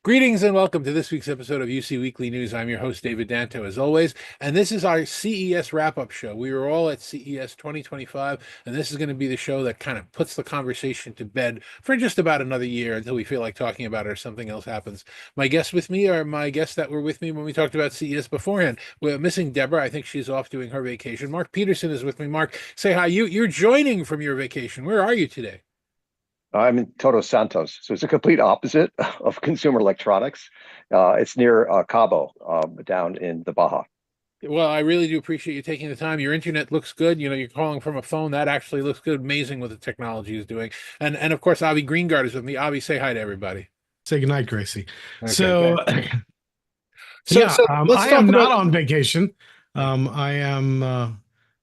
Greetings and welcome to this week's episode of UC Weekly News. I'm your host, David Danto, as always, and this is our CES wrap-up show. We were all at CES 2025, and this is going to be the show that kind of puts the conversation to bed for just about another year until we feel like talking about it or something else happens. My guests with me are my guests that were with me when we talked about CES beforehand. We're missing Deborah. I think she's off doing her vacation. Mark Peterson is with me. Mark, say hi. You're joining from your vacation. Where are you today? I'm in Todos Santos, so it's a complete opposite of consumer electronics. It's near Cabo, down in the Baja. Well, I really do appreciate you taking the time. Your internet looks good. You know, you're calling from a phone. That actually looks good. Amazing what the technology is doing. And of course, Avi Greengart is with me. Avi, say hi to everybody. Say goodnight, Gracie. Okay, So, good. So, yeah, so let's I talk am about. not on vacation. I am.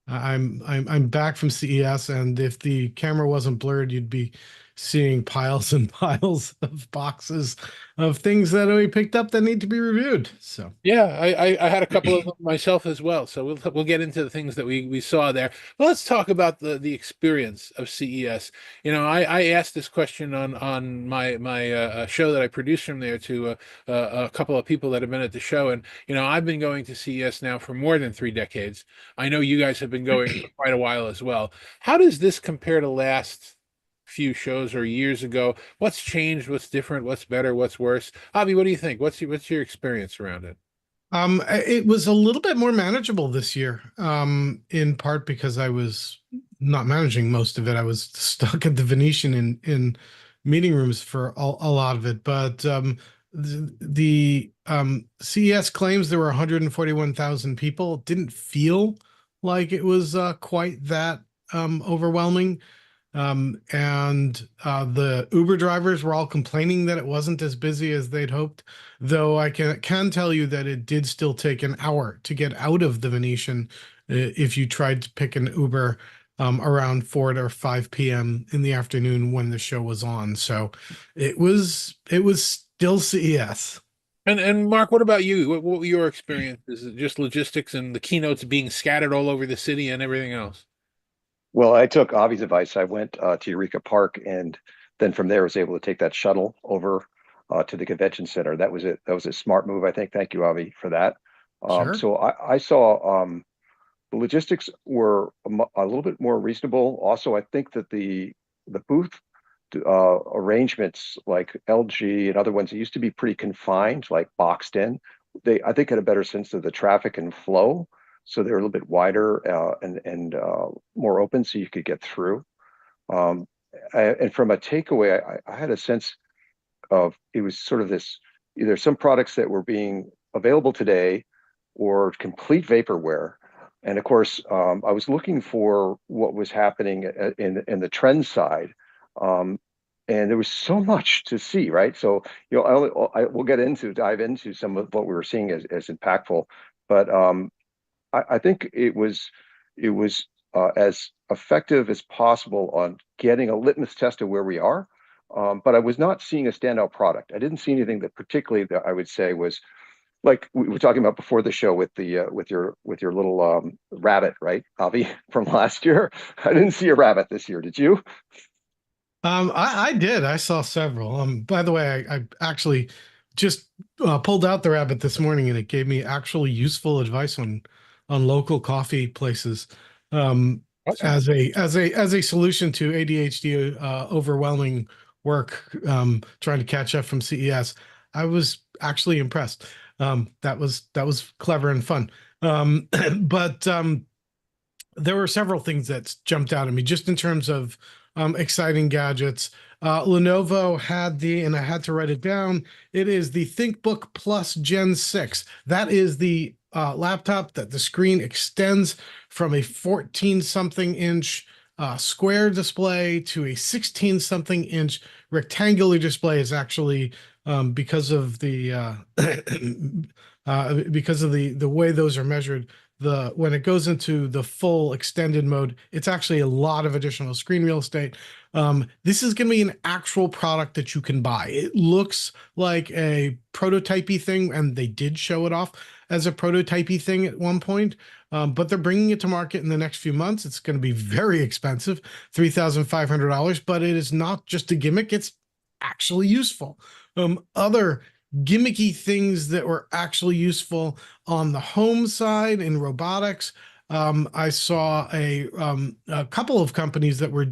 I'm back from CES, and if the camera wasn't blurred, you'd be seeing piles and piles of boxes of things that we picked up that need to be reviewed. So, Yeah, I had a couple of them myself as well. So we'll get into the things that we saw there. But let's talk about the experience of CES. You know, I asked this question on my show that I produced from there to a couple of people that have been at the show, and you know, I've been going to CES now for more than 3 decades. I know you guys have been going for quite a while as well. How does this compare to last few shows or years ago? What's changed? What's different? What's better? What's worse? Avi, what do you think? What's your experience around it? it was a little bit more manageable this year, in part because I was not managing most of it. I was stuck at the Venetian in meeting rooms for a lot of it. But the CES claims there were 141,000 people. It didn't feel like it was quite that overwhelming. And the Uber drivers were all complaining that it wasn't as busy as they'd hoped, though I can tell you that it did still take an hour to get out of the Venetian if you tried to pick an Uber around 4 to 5 p.m. in the afternoon when the show was on. So it was still CES. And Mark, what about you? What were your experience? Is it just logistics and the keynotes being scattered all over the city and everything else? Well, I took Avi's advice. I went to Eureka Park, and then from there was able to take that shuttle over to the convention center. That was it. That was a smart move, I think. Thank you, Avi, for that. Sure. So I saw the logistics were a little bit more reasonable. Also, I think that the booth arrangements like LG and other ones that used to be pretty confined, like boxed in, they I think had a better sense of the traffic and flow. So they're a little bit wider and more open, so you could get through. Um, and from a takeaway, I had a sense of it was sort of this either some products that were being available today or complete vaporware. And of course, I was looking for what was happening in the trend side. Um, and there was so much to see, right? So, we'll get into dive into some of what we were seeing as impactful. But I think it was as effective as possible on getting a litmus test of where we are. But I was not seeing a standout product. I didn't see anything that particularly that I would say was like we were talking about before the show with the with your little rabbit, right, Avi, from last year. I didn't see a rabbit this year. Did you? I did. I saw several. By the way, I actually just pulled out the rabbit this morning, and it gave me actually useful advice on local coffee places. Um, Awesome. as a solution to ADHD overwhelming work, trying to catch up from CES, I was actually impressed. That was clever and fun. But there were several things that jumped out at me just in terms of exciting gadgets. Lenovo had and I had to write it down. It is the ThinkBook Plus Gen 6. That is the laptop that the screen extends from a 14 something inch square display to a 16 something inch rectangular display. Is actually because of the because of the way those are measured, the when it goes into the full extended mode, it's actually a lot of additional screen real estate. This is going to be an actual product that you can buy. It looks like a prototypey thing, and they did show it off as a prototypey thing at one point. But they're bringing it to market in the next few months. It's going to be very expensive, $3,500, but it is not just a gimmick. It's actually useful. Other gimmicky things that were actually useful on the home side in robotics. I saw a couple of companies that were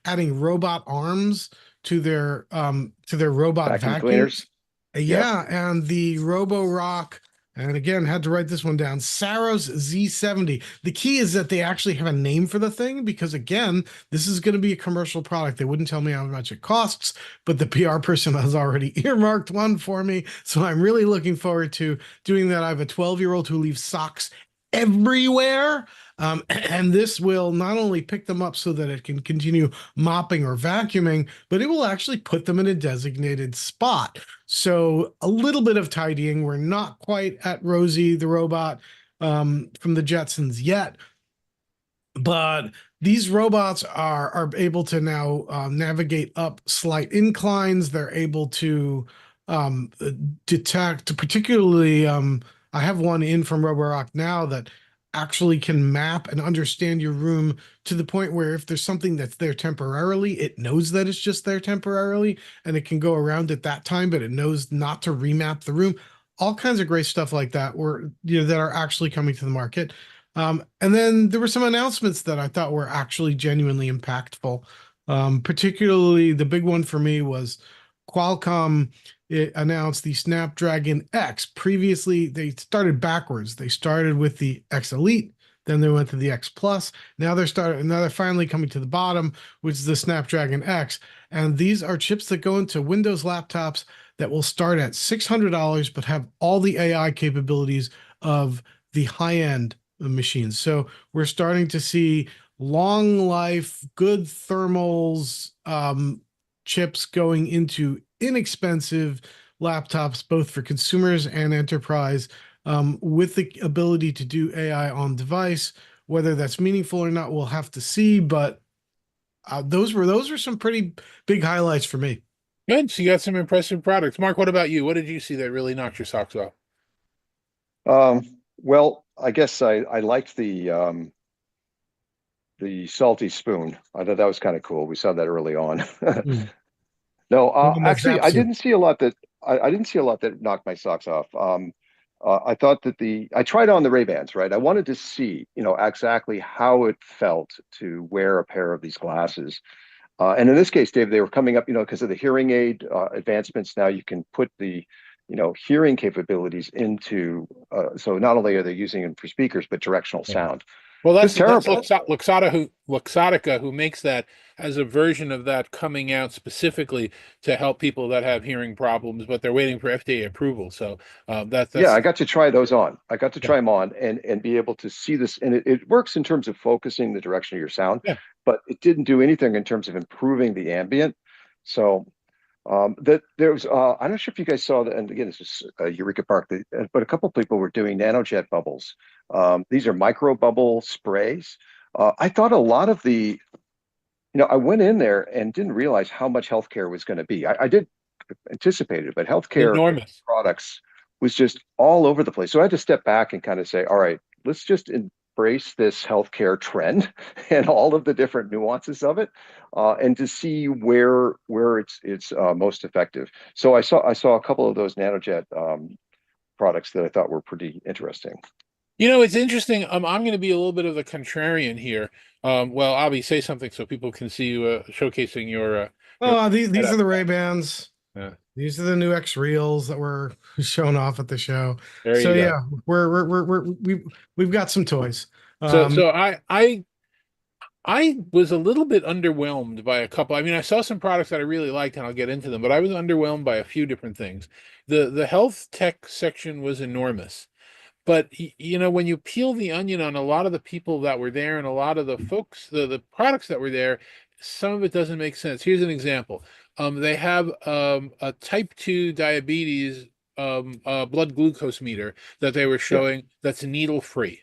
adding robot arms to their robot Vacuum vacuums. cleaners. Yep. Yeah, and the Roborock, and again, had to write this one down. Saros Z70. The key is that they actually have a name for the thing because, again, this is going to be a commercial product. They wouldn't tell me how much it costs, but the PR person has already earmarked one for me. So I'm really looking forward to doing that. I have a 12-year-old who leaves socks everywhere. And this will not only pick them up so that it can continue mopping or vacuuming, but it will actually put them in a designated spot. So a little bit of tidying. We're not quite at Rosie the robot from the Jetsons yet, but these robots are able to now navigate up slight inclines. They're able to um, detect, particularly. I have one in from Roborock now that actually can map and understand your room to the point where if there's something that's there temporarily, it knows that it's just there temporarily and it can go around at that time, but it knows not to remap the room. All kinds of great stuff like that that are actually coming to the market. And then there were some announcements that I thought were actually genuinely impactful. Particularly, the big one for me was Qualcomm. It announced the Snapdragon X. Previously, they started backwards. They started with the X Elite, then they went to the X Plus. Now they're finally coming to the bottom, which is the Snapdragon X. And these are chips that go into Windows laptops that will start at $600, but have all the AI capabilities of the high-end machines. So we're starting to see long life, good thermals, chips going into inexpensive laptops, both for consumers and enterprise, with the ability to do AI on device. Whether that's meaningful or not, we'll have to see. But those were some pretty big highlights for me. Good. So you got some impressive products. Mark, what about you? What did you see that really knocked your socks off? Well, I guess I liked the salty spoon. I thought that was kind of cool. We saw that early on. Mm. No, The one that actually, zaps you. I didn't see a lot that knocked my socks off. I thought that I tried on the Ray-Bans, right? I wanted to see, exactly how it felt to wear a pair of these glasses. And in this case, Dave, they were coming up, because of the hearing aid advancements. Now you can put the, hearing capabilities into. So not only are they using them for speakers, but directional sound. Well, Just that's terrible. Luxottica who makes that as a version of that coming out specifically to help people that have hearing problems, but they're waiting for FDA approval. So Yeah, that's I got to try those on. I got to yeah, try them on and be able to see this. And it works in terms of focusing the direction of your sound, yeah. but it didn't do anything in terms of improving the ambient. So that there was I'm not sure if you guys saw that, and again, this is Eureka Park, but a couple of people were doing nanojet bubbles. These are micro bubble sprays. I thought a lot of I went in there and didn't realize how much healthcare was going to be. I did anticipate it, but healthcare Enormous. products was just all over the place. So I had to step back and kind of say, all right, let's just embrace this healthcare trend and all of the different nuances of it, and to see where it's most effective. So I saw a couple of those nanojet products that I thought were pretty interesting. It's interesting. I'm going to be a little bit of the contrarian here. Well, Abby, say something so people can see you showcasing your Oh, these are setup. the Ray-Bans. Yeah, These are the new X Reels that were shown off at the show. there So you go. yeah, we've got some toys. So Um, so I was a little bit underwhelmed by a couple. I mean, I saw some products that I really liked, and I'll get into them, but I was underwhelmed by a few different things. The health tech section was enormous. But when you peel the onion on a lot of the people that were there and a lot of the folks, the products that were there, some of it doesn't make sense. Here's an example. They have a type 2 diabetes blood glucose meter that they were Yeah, showing that's needle free, yeah.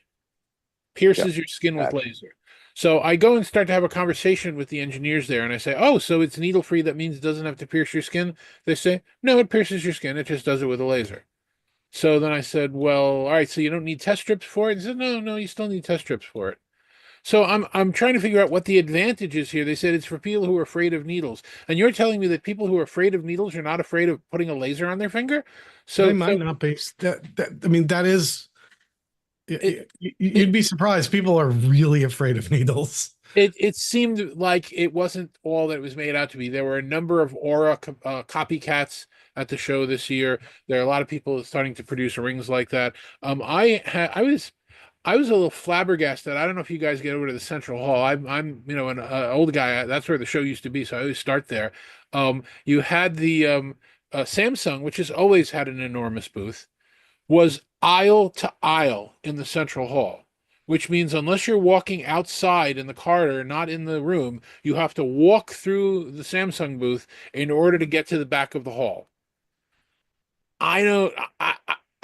pierces your skin with Uh, laser. So I go and start to have a conversation with the engineers there, and I say, "Oh, so it's needle free? That means it doesn't have to pierce your skin?" They say, "No, it pierces your skin. It just does it with a laser." So then I said, well, all right, so you don't need test strips for it? He said, no, no, you still need test strips for it. So I'm trying to figure out what the advantage is here. They said it's for people who are afraid of needles, and you're telling me that people who are afraid of needles are not afraid of putting a laser on their finger. They So might not be. I mean, that is, it you'd it be surprised. People are really afraid of needles. it seemed like it wasn't all that it was made out to be. There were a number of Aura copycats at the show this year. There are a lot of people starting to produce rings like that. I was a little flabbergasted. I don't know if you guys get over to the Central Hall. I'm an old guy. That's where the show used to be, so I always start there. You had the Samsung, which has always had an enormous booth, was aisle to aisle in the Central Hall, which means unless you're walking outside in the corridor, not in the room, you have to walk through the Samsung booth in order to get to the back of the hall. I know.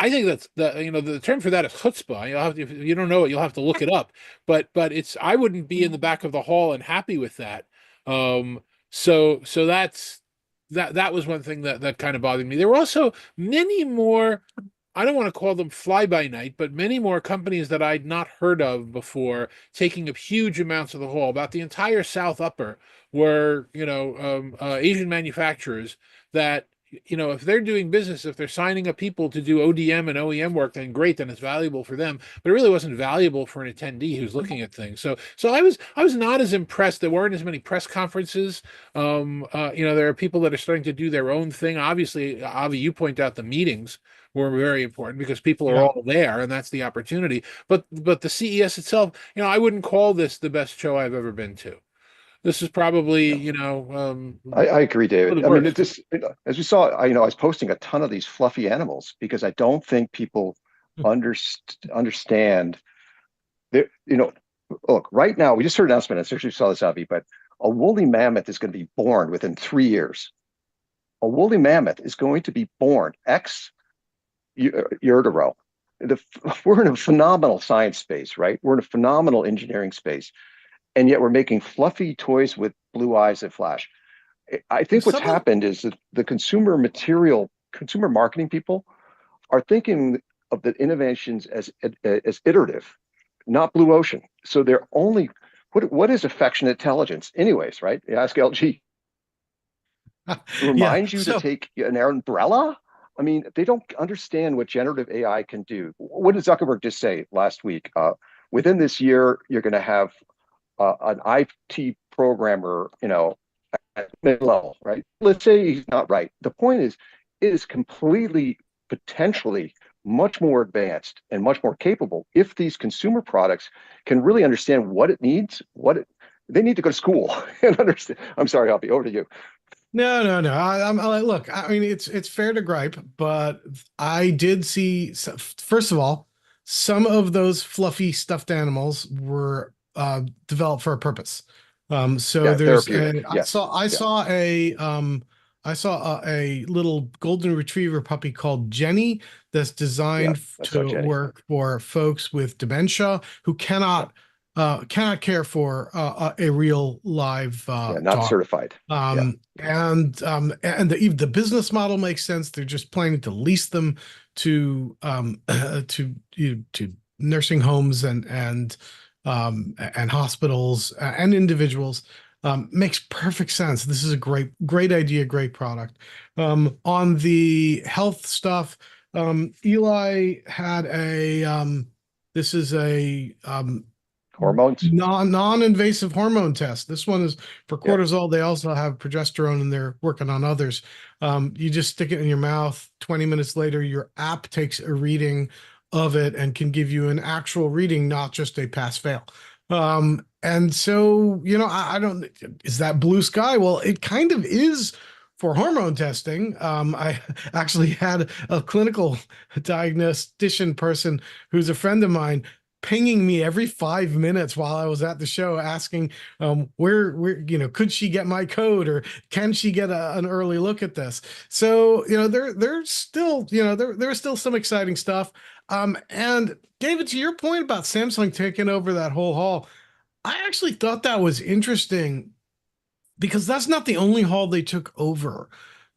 I think that's the term for that is chutzpah. You'll have to, if you don't know it, you'll have to look it up. But it's I wouldn't be in the back of the hall and happy with that. So that was one thing that kind of bothered me. There were also many more. I don't want to call them fly by night, but many more companies that I'd not heard of before taking up huge amounts of the hall. About the entire South Upper were Asian manufacturers that if they're doing business, if they're signing up people to do ODM and OEM work, then great, then it's valuable for them. But it really wasn't valuable for an attendee who's looking at things. So I was not as impressed. There weren't as many press conferences. There are people that are starting to do their own thing. Obviously, Avi, you point out the meetings were very important because people are Yeah. all there, and that's the opportunity. But the CES itself, I wouldn't call this the best show I've ever been to. This is probably, Yeah. one I agree, of David. the I mean, worst. as we saw, I was posting a ton of these fluffy animals because I don't think people understand that, look, right now, we just heard an announcement. I certainly saw this, Avi, but a woolly mammoth is going to be born within 3 years. A woolly mammoth is going to be born year to row. We're in a phenomenal science space, right? We're in a phenomenal engineering space, and yet we're making fluffy toys with blue eyes that flash. I think what's Some of happened is that the consumer marketing people are thinking of the innovations as iterative, not blue ocean. So they're only what is affectionate intelligence, anyways, right? You ask LG, it yeah. reminds you to take an umbrella. I mean, they don't understand what generative AI can do. What did Zuckerberg just say last week? Within this year, you're going to have an IT programmer, at mid level, right? Let's say he's not right. The point is, it is completely potentially much more advanced and much more capable if these consumer products can really understand what it needs, they need to go to school and understand. I'm sorry, I'll be over to you. No. I'm like, look, I mean, it's fair to gripe, but I did see, first of all, some of those fluffy stuffed animals were developed for a purpose. So Yeah, there's therapeutic. Yes. Yeah. I saw a little golden retriever puppy called Jenny that's Yeah. designed I saw to Jenny. work for folks with dementia who cannot care for a real live Yeah. Not dog. certified. Yeah. And the business model makes sense. They're just planning to lease them to to nursing homes and hospitals and individuals. Makes perfect sense. This is a great idea, great product. On the health stuff, Eli had this is a Hormones. non-invasive hormone test. This one is for Yeah. cortisol. They also have progesterone, and they're working on others. You just stick it in your mouth. 20 minutes later, your app takes a reading of it and can give you an actual reading, not just a pass-fail. And so, I don't, is that blue sky? Well, it kind of is for hormone testing. I actually had a clinical diagnostician person who's a friend of mine pinging me every 5 minutes while I was at the show, asking where could she get my code, or can she get an early look at this? So there's still there's still some exciting stuff. And David, to your point about Samsung taking over that whole hall, I actually thought that was interesting because that's not the only hall they took over.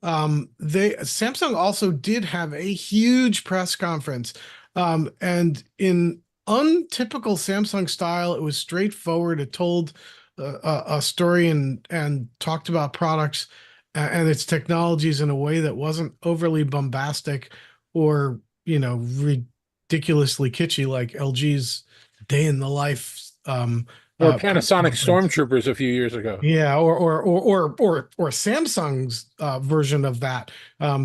Samsung also did have a huge press conference, and in untypical Samsung style. It was straightforward. It told a story and talked about products and its technologies in a way that wasn't overly bombastic or, ridiculously kitschy like LG's day in the life Or press Panasonic conference. Stormtroopers a few years ago. Yeah, or Samsung's version of that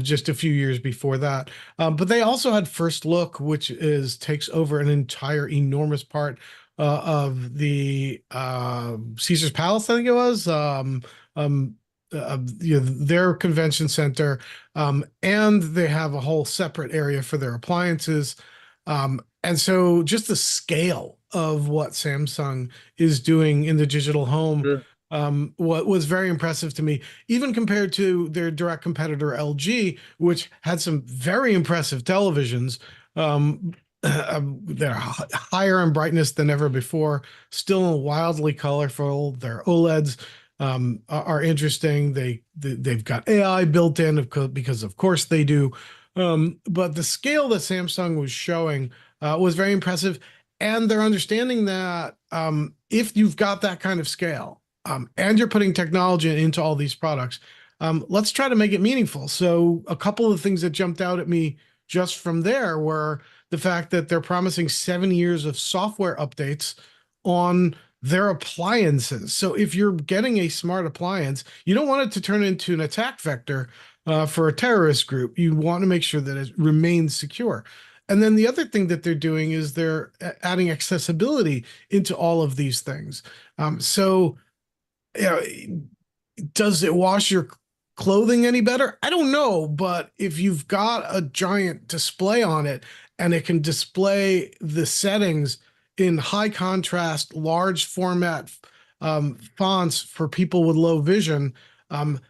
just a few years before that. But they also had First Look, which is takes over an entire enormous part of the Caesar's Palace, I think it was. Their convention center, and they have a whole separate area for their appliances. And so just the scale of what Samsung is doing in the digital home Sure. what was very impressive to me, even compared to their direct competitor LG, which had some very impressive televisions. They're higher in brightness than ever before, still wildly colorful. Their OLEDs are interesting. They've got AI built in because of course they do. But the scale that Samsung was showing was very impressive, and they're understanding that if you've got that kind of scale and you're putting technology into all these products, let's try to make it meaningful. So a couple of things that jumped out at me just from there were the fact that they're promising 7 years of software updates on their appliances. So if you're getting a smart appliance, you don't want it to turn into an attack vector for a terrorist group. You want to make sure that it remains secure. And then the other thing that they're doing is they're adding accessibility into all of these things. So you know, does it wash your clothing any better? I don't know, but if you've got a giant display on it and it can display the settings in high contrast, large format fonts for people with low vision,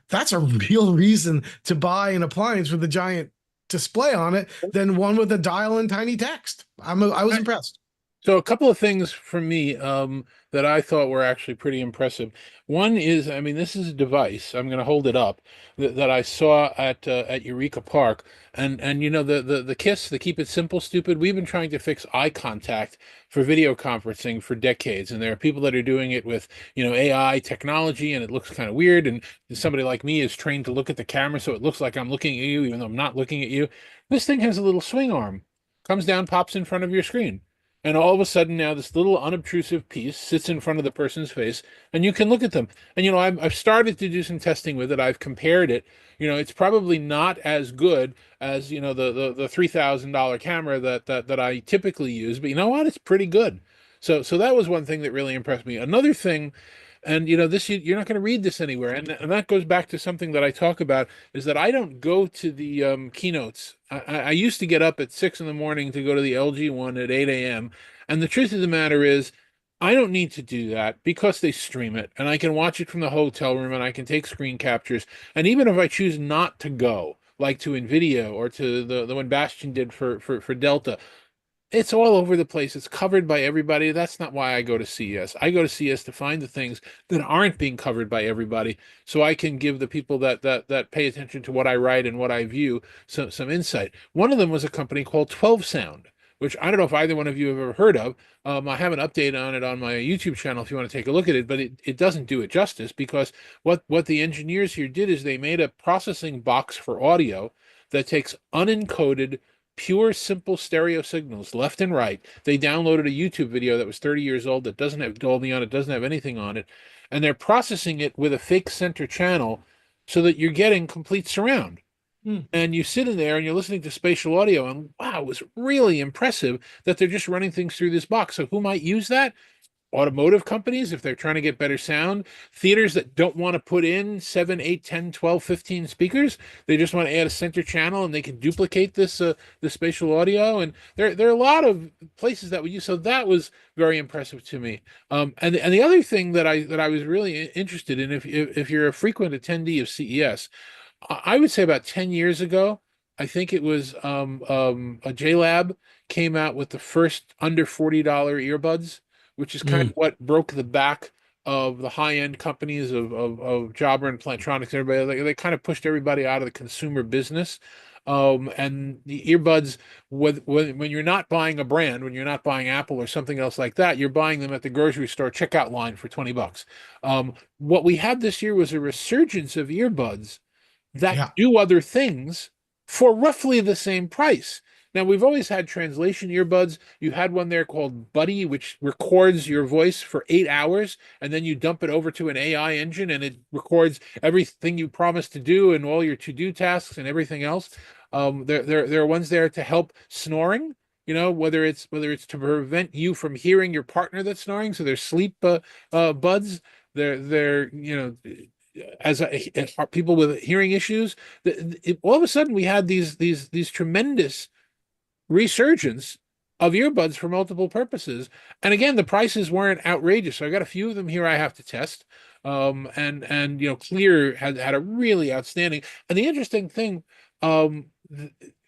that's a real reason to buy an appliance with a giant display on it than one with a dial and tiny text. I was impressed. So a couple of things for me that I thought were actually pretty impressive. One is, I mean, this is a device. I'm going to hold it up that I saw at Eureka Park, and the KISS, the Keep It Simple, Stupid. We've been trying to fix eye contact for video conferencing for decades, and there are people that are doing it with AI technology, and it looks kind of weird. And somebody like me is trained to look at the camera, so it looks like I'm looking at you, even though I'm not looking at you. This thing has a little swing arm, comes down, pops in front of your screen. And all of a sudden now this little unobtrusive piece sits in front of the person's face and you can look at them. And I've started to do some testing with it. I've compared it. It's probably not as good as, the $3,000 camera that I typically use, but you know what? It's pretty good. So that was one thing that really impressed me. Another thing, and this you're not going to read this anywhere, and that goes back to something that I talk about is that I don't go to the keynotes. I used to get up at 6 in the morning to go to the LG one at 8 a.m. And the truth of the matter is, I don't need to do that because they stream it, and I can watch it from the hotel room, and I can take screen captures. And even if I choose not to go, like to NVIDIA or to the one Bastian did for Delta, it's all over the place. It's covered by everybody. That's not why I go to CES. I go to CES to find the things that aren't being covered by everybody, so I can give the people that pay attention to what I write and what I view some insight. One of them was a company called 12 Sound, which I don't know if either one of you have ever heard of. I have an update on it on my YouTube channel if you want to take a look at it, but it doesn't do it justice because what the engineers here did is they made a processing box for audio that takes unencoded pure simple stereo signals left and right. They downloaded a YouTube video that was 30 years old that doesn't have Dolby on it, doesn't have anything on it, and they're processing it with a fake center channel so that you're getting complete surround. Hmm. And you sit in there and you're listening to spatial audio, and wow, it was really impressive that they're just running things through this box. So who might use that? Automotive companies, if they're trying to get better sound, theaters that don't want to put in 7, 8, 10, 12, 15 speakers, they just want to add a center channel and they can duplicate the spatial audio. And there are a lot of places that we use. So that was very impressive to me. And the other thing that I was really interested in, if you're a frequent attendee of CES, I would say about 10 years ago, I think it was a JLab came out with the first under $40 earbuds, which is kind of what broke the back of the high-end companies of Jabra and Plantronics and everybody. They kind of pushed everybody out of the consumer business. And the earbuds, when you're not buying a brand, when you're not buying Apple or something else like that, you're buying them at the grocery store checkout line for $20. What we had this year was a resurgence of earbuds that Yeah. do other things for roughly the same price. Now, we've always had translation earbuds. You had one there called Buddy, which records your voice for 8 hours, and then you dump it over to an AI engine, and it records everything you promised to do and all your to-do tasks and everything else. There are ones there to help snoring. Whether it's to prevent you from hearing your partner that's snoring, so there's sleep buds. They're as people with hearing issues. All of a sudden we had these tremendous resurgence of earbuds for multiple purposes. And again, the prices weren't outrageous. So I got a few of them here I have to test. And Clear had a really outstanding. And the interesting thing,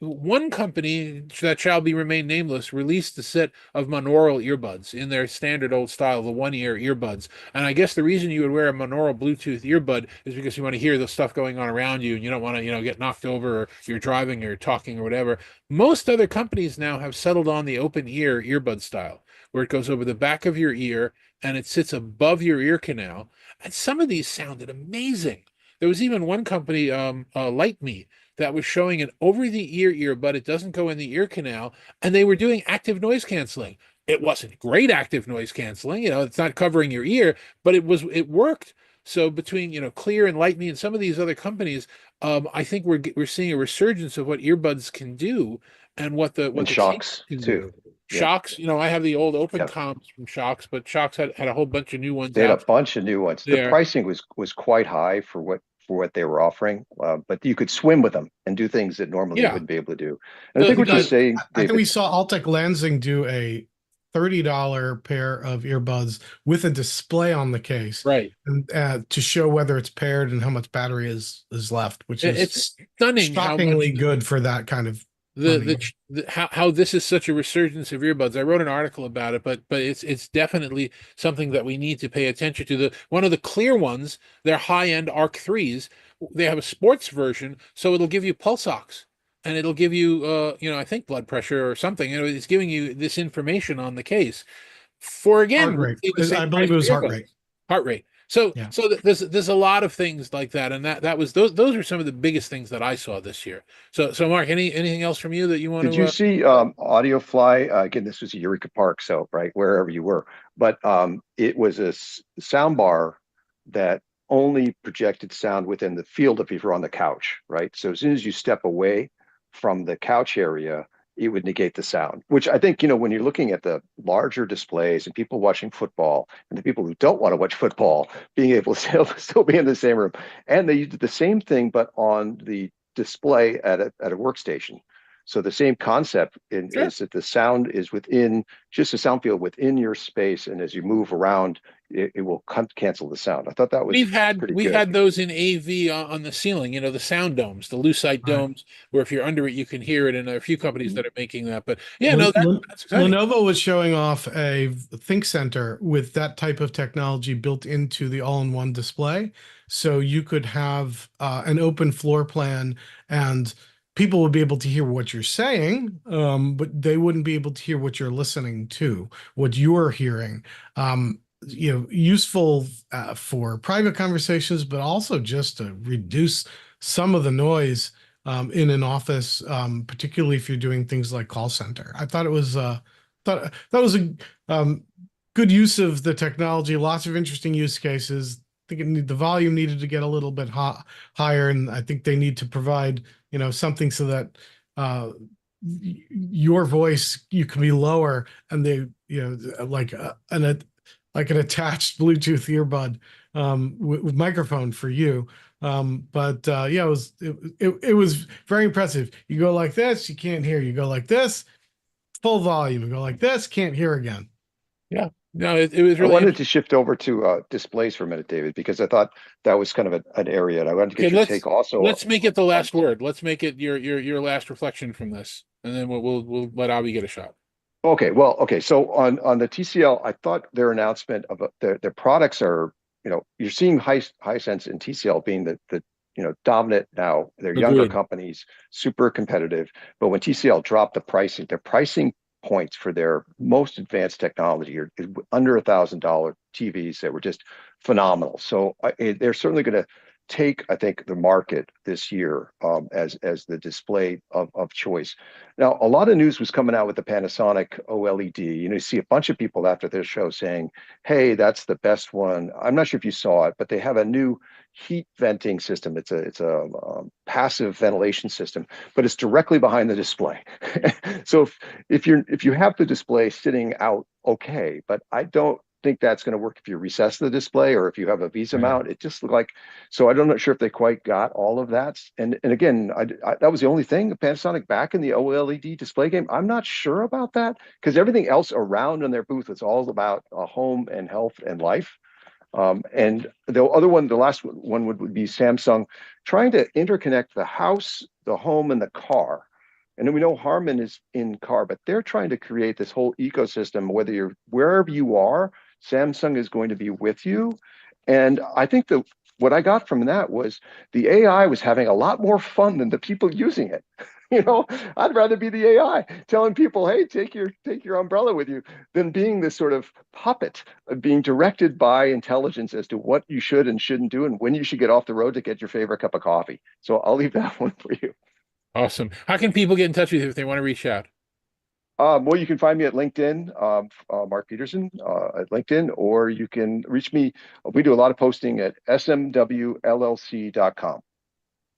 one company that shall be remain nameless released a set of monaural earbuds in their standard old style, the one-ear earbuds. And I guess the reason you would wear a monaural Bluetooth earbud is because you want to hear the stuff going on around you, and you don't want to, get knocked over, or you're driving or talking or whatever. Most other companies now have settled on the open ear earbud style, where it goes over the back of your ear and it sits above your ear canal. And some of these sounded amazing. There was even one company, Like Me, that was showing an over-the-ear earbud. It doesn't go in the ear canal, and they were doing active noise canceling. It wasn't great active noise canceling, it's not covering your ear, but it worked. So between Clear and Like Me and some of these other companies, I think we're seeing a resurgence of what earbuds can do and what the And the case Shocks can too. do. Shocks, I have the old open Yep. comms from Shocks, but Shocks had a whole bunch of new ones They had a out bunch of new ones. The there. pricing was quite high for what they were offering, but you could swim with them and do things that normally you Yeah. wouldn't be able to do. And I think what you're saying, I think we David, saw Altec Lansing do a $30 pair of earbuds with a display on the case, Right. and to show whether it's paired and how much battery is left, which is It's stunning how shockingly much good for that kind of the money. how this is such a resurgence of earbuds. I wrote an article about it, but it's definitely something that we need to pay attention to. The one of the Clear ones, their high-end Arc 3s, they have a sports version, so it'll give you pulse ox, and it'll give you I think blood pressure or something. It's giving you this information on the case for, again, Heart rate. roughly the same I price believe it was for heart earbuds. rate. Heart rate. So Yeah. there's a lot of things like that, and that was those are some of the biggest things that I saw this year. So Mark, anything else from you that you want did to? you see AudioFly? Again, this was Eureka Park, so right wherever you were, but it was a sound bar that only projected sound within the field of if you're on the couch, right? So as soon as you step away from the couch area, it would negate the sound, which I think, when you're looking at the larger displays and people watching football and the people who don't want to watch football being able to still be in the same room. And they did the same thing, but on the display at a workstation. So the same concept Sure. is that the sound is within just a sound field within your space, and as you move around, it will cancel the sound. I thought that was pretty We've good. had those in AV on the ceiling, the sound domes, the lucite Right. domes, where if you're under it, you can hear it. And there are a few companies that are making that. But yeah, no, that's exciting. Lenovo was showing off a Think Center with that type of technology built into the all-in-one display. So you could have an open floor plan, and people would be able to hear what you're saying, but they wouldn't be able to hear what you're listening to, what you're hearing. Useful for private conversations, but also just to reduce some of the noise in an office, particularly if you're doing things like call center. I thought it was thought that was a good use of the technology. Lots of interesting use cases. I think the volume needed to get a little bit higher, and I think they need to provide something so that your voice, you can be lower, and they like an attached Bluetooth earbud with microphone for you. It was very impressive. You go like this, you can't hear. You go like this, full volume. You go like this, can't hear again. Yeah, no, it was I really wanted to shift over to displays for a minute, David, because I thought that was kind of an area, and I wanted to get okay. your take also. Let's make it the last word. Let's make it your last reflection from this, and then we'll let Avi get a shot. Okay, well, okay. So on the TCL, I thought their announcement of their products are, you're seeing Hisense and TCL being the dominant now. They're younger Agreed. companies, super competitive. But when TCL dropped the pricing, their pricing points for their most advanced technology are under $1,000 TVs that were just phenomenal. So they're certainly going to take, I think, the market this year as the display of choice. Now, a lot of news was coming out with the Panasonic OLED. You see a bunch of people after their show saying, "Hey, that's the best one." I'm not sure if you saw it, but they have a new heat venting system. It's a passive ventilation system, but it's directly behind the display. So if you have the display sitting out, okay, but I don't think that's going to work if you recess the display or if you have a Visa mount. It just looked like, so I'm not sure if they quite got all of that. And again, that was the only thing, Panasonic back in the OLED display game. I'm not sure about that because everything else around in their booth is all about home and health and life. And the other one, the last one would be Samsung trying to interconnect the house, the home, and the car. And then we know Harman is in car, but they're trying to create this whole ecosystem. Whether you're wherever you are, Samsung is going to be with you. And I think that what I got from that was the AI was having a lot more fun than the people using it. I'd rather be the AI telling people, "Hey, take your umbrella with you," than being this sort of puppet of being directed by intelligence as to what you should and shouldn't do and when you should get off the road to get your favorite cup of coffee. So I'll leave that one for you. Awesome. How can people get in touch with you if they want to reach out? Well, you can find me at LinkedIn, Mark Peterson at LinkedIn, or you can reach me. We do a lot of posting at smwllc.com.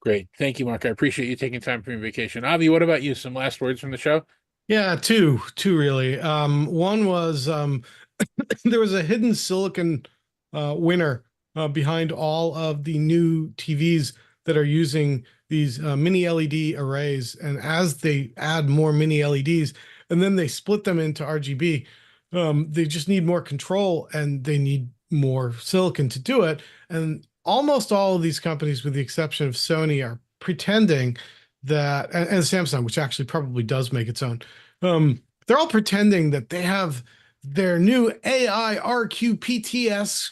Great. Thank you, Mark. I appreciate you taking time from your vacation. Avi, what about you? Some last words from the show? Yeah, two really. One was there was a hidden silicon winner behind all of the new TVs that are using these mini LED arrays. And as they add more mini LEDs and then they split them into RGB, they just need more control and they need more silicon to do it. And almost all of these companies, with the exception of Sony, are pretending that, and Samsung, which actually probably does make its own, they're all pretending that they have their new AI RQPTS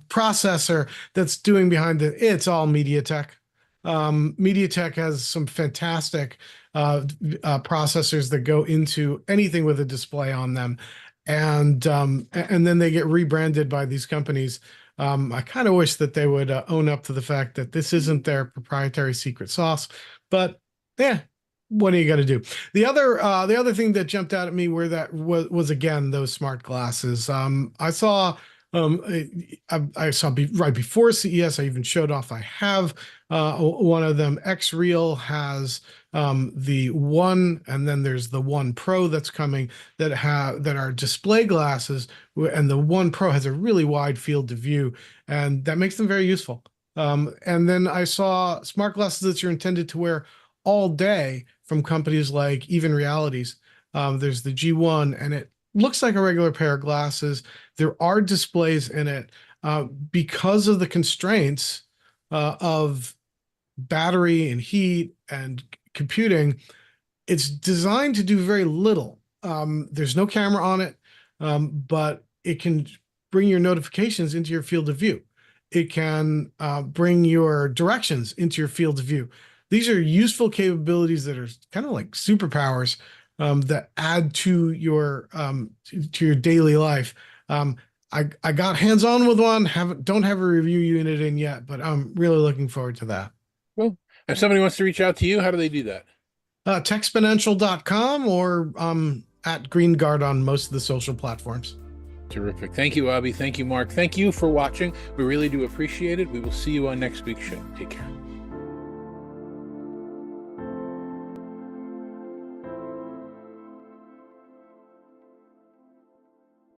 processor that's doing behind it. It's all MediaTek. MediaTek has some fantastic processors that go into anything with a display on them, and then they get rebranded by these companies. I kind of wish that they would own up to the fact that this isn't their proprietary secret sauce, but yeah, what are you going to do? The other thing that jumped out at me where that was again those smart glasses. I saw right before CES. I even showed off. I have one of them. XReal has the One, and then there's the One Pro that's coming that are display glasses, and the One Pro has a really wide field of view, and that makes them very useful. And then I saw smart glasses that you're intended to wear all day from companies like Even Realities. There's the G1, and it looks like a regular pair of glasses. There are displays in it because of the constraints of battery and heat and computing. It's designed to do very little. There's no camera on it, but it can bring your notifications into your field of view. It can bring your directions into your field of view. These are useful capabilities that are kind of like superpowers that add to your daily life. I got hands-on with one. Don't have a review unit in yet, but I'm really looking forward to that. Well, if somebody wants to reach out to you, how do they do that? Techsponential.com or at Greengart on most of the social platforms. Terrific. Thank you, Avi. Thank you, Mark. Thank you for watching. We really do appreciate it. We will see you on next week's show. Take care.